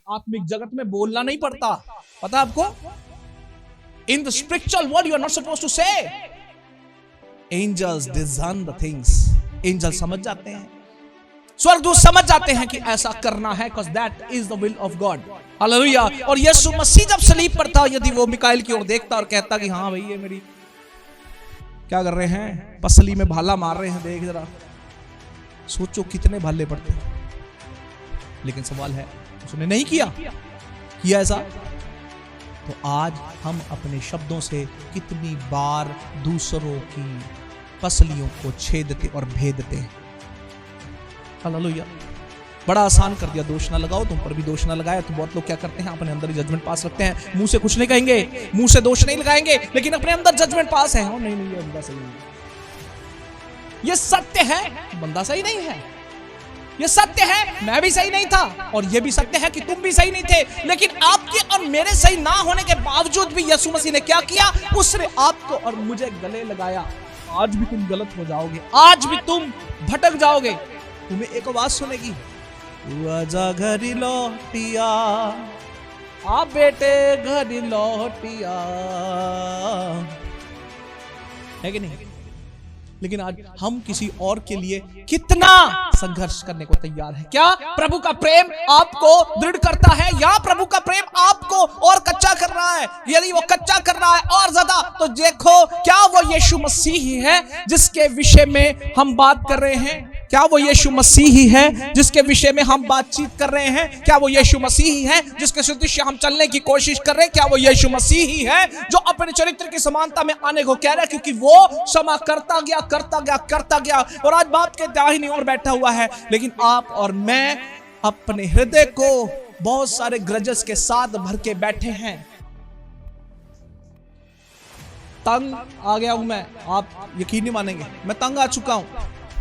आत्मिक जगत में बोलना नहीं पड़ता, पता आपको? In the spiritual world you are not supposed to say. Angels design the things. Angel समझ जाते हैं, स्वर्गदूत समझ जाते हैं कि ऐसा करना है, because that is the will of God। Hallelujah. और यीशु मसीह जब सलीब पर था, यदि वो मिकाएल की ओर देखता और कहता कि हाँ भाई ये मेरी क्या कर रहे हैं, पसली में भाला मार रहे हैं, देख जरा, सोचो कितने भाले पड़ते हैं। लेकिन सवाल है उसने नहीं किया ऐसा। तो आज हम अपने शब्दों से कितनी बार दूसरों की पसलियों को छेदते और भेदते हैं। हालेलुया। बड़ा आसान कर दिया, दोष ना लगाओ, तुम पर भी दोष ना लगाया। तो बहुत लोग क्या करते हैं, अपने अंदर ही जजमेंट पास रखते हैं, मुंह से कुछ नहीं कहेंगे, मुंह से दोष नहीं लगाएंगे, लेकिन अपने अंदर जजमेंट पास है। नहीं नहीं ये बंदा सही नहीं है, ये सत्य है, बंदा सही नहीं है, ये सत्य है, मैं भी सही नहीं था, और ये भी सत्य है कि तुम भी सही नहीं थे। लेकिन आपके और मेरे सही ना होने के बावजूद भी यीशु मसीह ने क्या किया, उसने आपको और मुझे गले लगाया। आज भी तुम गलत हो जाओगे, आज भी तुम भटक जाओगे, तुम्हें एक आवाज सुनेगी, आजा घरी लौटिया, आ बेटे घरी लौटिया, है कि नहीं? लेकिन आज हम किसी और के लिए कितना संघर्ष करने को तैयार है। क्या प्रभु का प्रेम आपको दृढ़ करता है, या प्रभु का प्रेम आपको और कच्चा कर रहा है? यदि वो कच्चा कर रहा है और ज्यादा, तो देखो क्या वो यीशु मसीह ही है जिसके विषय में हम बात कर रहे हैं? क्या वो यीशु मसीह ही है जिसके विषय में हम बातचीत कर रहे हैं? क्या वो यीशु मसीह ही है जिसके सदृश हम चलने की कोशिश कर रहे हैं? क्या वो यीशु मसीह ही है जो अपने चरित्र की समानता में आने को कह रहा है? क्योंकि वो क्षमा करता गया, और आज बाप के दाहिनी ओर बैठा हुआ है। लेकिन आप और मैं अपने हृदय को बहुत सारे ग्रजेस के साथ भर के बैठे हैं। तंग आ गया हूं मैं, आप यकीन नहीं मानेंगे, मैं तंग आ चुका हूं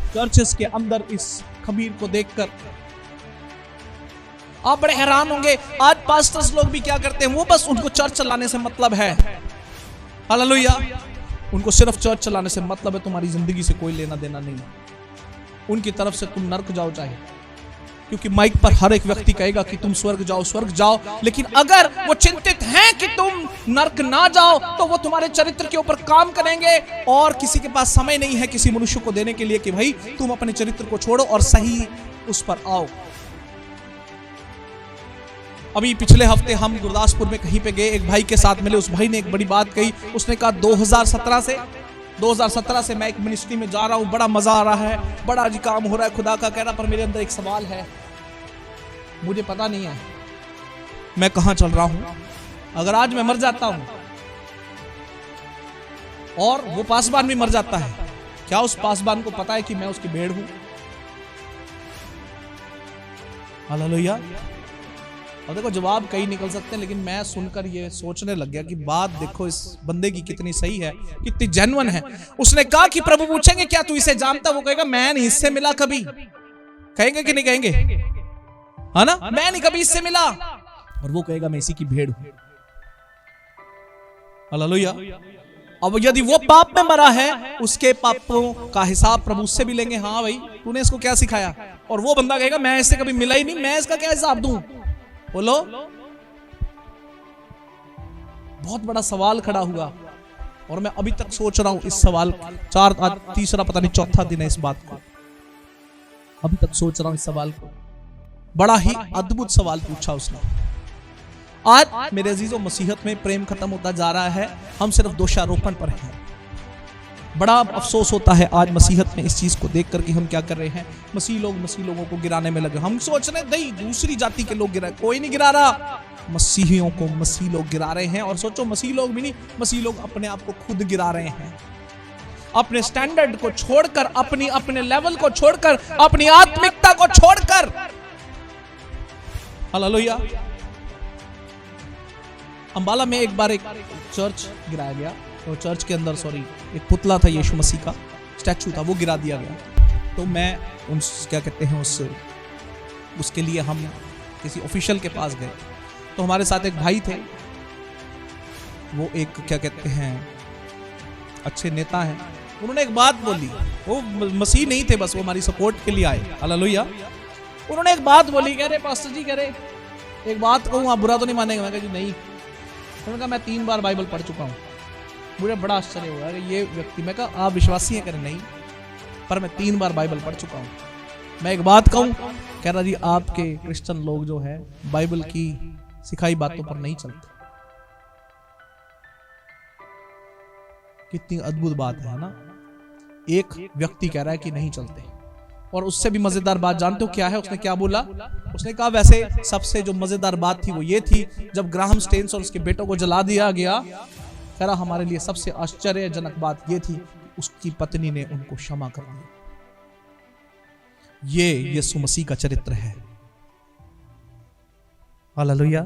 चर्चेस के अंदर इस खमीर को देखकर। आप बड़े हैरान होंगे, आज पास्टर्स लोग भी क्या करते हैं, वो बस उनको चर्च चलाने से मतलब है। हालेलुया। उनको सिर्फ चर्च चलाने से मतलब है, तुम्हारी जिंदगी से कोई लेना देना नहीं। उनकी तरफ से तुम नर्क जाओ चाहे, क्योंकि माइक पर हर एक व्यक्ति कहेगा कि तुम स्वर्ग जाओ, लेकिन अगर वो चिंतित हैं कि तुम नर्क ना जाओ, तो वो तुम्हारे चरित्र के ऊपर काम करेंगे, और किसी के पास समय नहीं है किसी मनुष्य को देने के लिए कि भाई तुम अपने चरित्र को छोड़ो और सही उस पर आओ। अभी पिछले हफ्ते हम गुरदासपुर में कहीं पे गए, एक भाई के साथ मिले, उस भाई ने एक बड़ी बात कही। उसने कहा 2017 से मैं एक मिनिस्ट्री में जा रहा हूं, बड़ा मजा आ रहा है, बड़ा जी काम हो रहा है खुदा का, कह रहा पर मेरे अंदर एक सवाल है, मुझे पता नहीं है मैं कहां चल रहा हूं। अगर आज मैं मर जाता हूं और वो पासबान भी मर जाता है, क्या उस पासबान को पता है कि मैं उसकी भेड़ हूं? हालेलुया। और देखो जवाब कई निकल सकते हैं, लेकिन मैं सुनकर ये सोचने लग गया कि बात देखो इस बंदे की कितनी सही है, कितनी जेन्युइन है। उसने कहा कि प्रभु पूछेंगे क्या तू इसे जानता? वो कहेगा मैं नहीं इससे मिला कभी। कहेंगे कि नहीं कहेंगे? है ना, मैं नहीं कभी इससे मिला। और वो कहेगा मैं इसी की भेड़ हूं। हालेलुया। अब यदि वो पाप में मरा है, उसके पापों का हिसाब प्रभु उससे भी लेंगे। हाँ भाई तूने इसको क्या सिखाया? और वो बंदा कहेगा मैं इससे कभी मिला ही नहीं, मैं इसका क्या हिसाब दूं? बोलो। बहुत बड़ा सवाल खड़ा हुआ, और मैं अभी तक सोच रहा हूं इस सवाल, तीसरा पता नहीं चौथा दिन है इस बात को, अभी तक सोच रहा हूं इस सवाल को। बड़ा ही अद्भुत सवाल पूछा उसने। आज मेरे अजीजों, मसीहत में प्रेम खत्म होता जा रहा है, हम सिर्फ दोषारोपण पर हैं। बड़ा अफसोस होता है आज मसीहत में इस चीज को देख कर कि हम क्या कर रहे हैं, मसीह लोगों को गिराने में लगे। हम सोच रहे नहीं दूसरी जाति के लोग गिरा, कोई नहीं गिरा रहा, मसीहियों को मसीह लोग गिरा रहे हैं। और सोचो मसीह लोग भी नहीं, मसीह लोग अपने आप को खुद गिरा रहे हैं, अपने स्टैंडर्ड को छोड़कर, अपने लेवल को छोड़कर, अपनी आत्मिकता को छोड़कर। हालेलुया। अंबाला में एक बार एक चर्च गिराया गया, तो चर्च के अंदर एक पुतला था, यीशु मसीह का स्टैचू था, वो गिरा दिया गया। तो मैं क्या कहते हैं उसके लिए हम किसी ऑफिशियल के पास गए। तो हमारे साथ एक भाई थे, वो एक क्या कहते हैं अच्छे नेता हैं। उन्होंने एक बात बोली, वो मसीह नहीं थे, बस वो हमारी सपोर्ट के लिए आए। हालेलुया। उन्होंने एक बात बोली, कह रहे पास्टर जी, कह रहे एक बात कहूँ आप बुरा तो नहीं मानेंगे? मैं कहा जी नहीं। उन्होंने कहा मैं 3 बार बाइबल पढ़ चुका हूँ। मुझे बड़ा आश्चर्य हुआ कि ये व्यक्ति, मैं कहा आप विश्वासी हैं? करें नहीं, पर मैं 3 बार बाइबल पढ़ चुका हूँ। मैं एक बात कहूँ? कह रहा जी आपके क्रिश्चियन लोग जो है बाइबल की सिखाई बातों पर नहीं चलते। कितनी अद्भुत बात है ना। एक व्यक्ति कह रहा है कि नहीं चलते, और उससे भी मजेदार बात जानते हो क्या है? उसने क्या बोला? उसने कहा वैसे सबसे जो मजेदार बात थी वो ये थी, जब ग्राहम स्टेन्स और उसके बेटों को जला दिया गया, कह रहा हमारे लिए सबसे आश्चर्यजनक बात ये थी कि उसकी पत्नी ने उनको क्षमा कर दिया। ये यीशु मसीह का चरित्र है। हालेलुया।